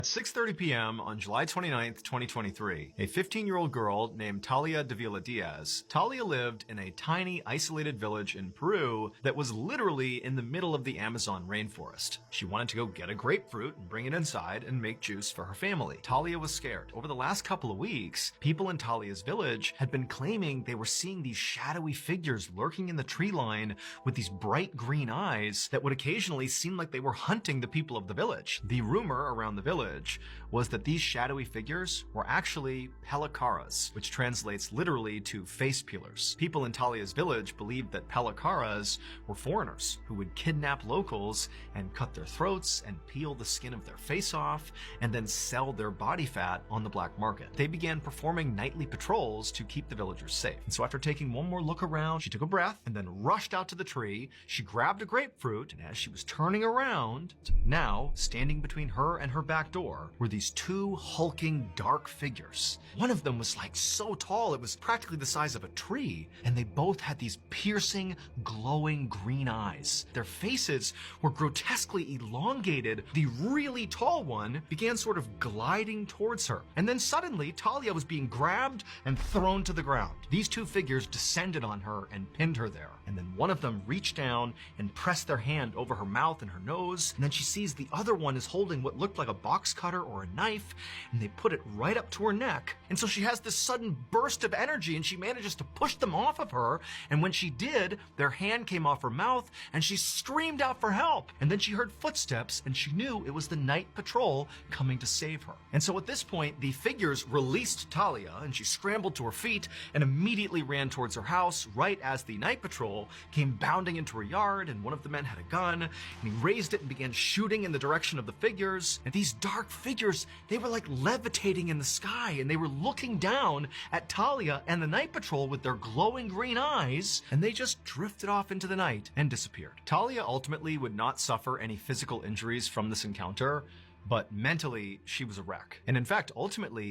At 6:30 p.m. on July 29th, 2023, a 15-year-old girl named Talia Davila Diaz. Talia lived in a tiny, isolated village in Peru that was literally in the middle of the Amazon rainforest. She wanted to go get a grapefruit and bring it inside and make juice for her family. Talia was scared. Over the last couple of weeks, people in Talia's village had been claiming they were seeing these shadowy figures lurking in the tree line with these bright green eyes that would occasionally seem like they were hunting the people of the village. The rumor around the village was that these shadowy figures were actually pelacaras, which translates literally to face peelers. People in Talia's village believed that pelacaras were foreigners who would kidnap locals and cut their throats and peel the skin of their face off and then sell their body fat on the black market. They began performing nightly patrols to keep the villagers safe. And so after taking one more look around, she took a breath and then rushed out to the tree. She grabbed a grapefruit, and as she was turning around, now standing between her and her back door were these two hulking dark figures. One of them was like so tall it was practically the size of a tree, and they both had these piercing, glowing green eyes. Their faces were grotesquely elongated. The really tall one began sort of gliding towards her, and then suddenly Talia was being grabbed and thrown to the ground. These two figures descended on her and pinned her there, and then one of them reached down and pressed their hand over her mouth and her nose, and then she sees the other one is holding what looked like a box cutter or a knife, and they put it right up to her neck. And so she has this sudden burst of energy, and she manages to push them off of her, and when she did, their hand came off her mouth and she screamed out for help. And then she heard footsteps, and she knew it was the night patrol coming to save her. And so at this point, the figures released Talia, and she scrambled to her feet and immediately ran towards her house right as the night patrol came bounding into her yard, and one of the men had a gun, and he raised it and began shooting in the direction of the figures. And these dark figures, they were like levitating in the sky, and they were looking down at Talia and the night patrol with their glowing green eyes, and they just drifted off into the night and disappeared. Talia ultimately would not suffer any physical injuries from this encounter, but mentally she was a wreck. And in fact, ultimately,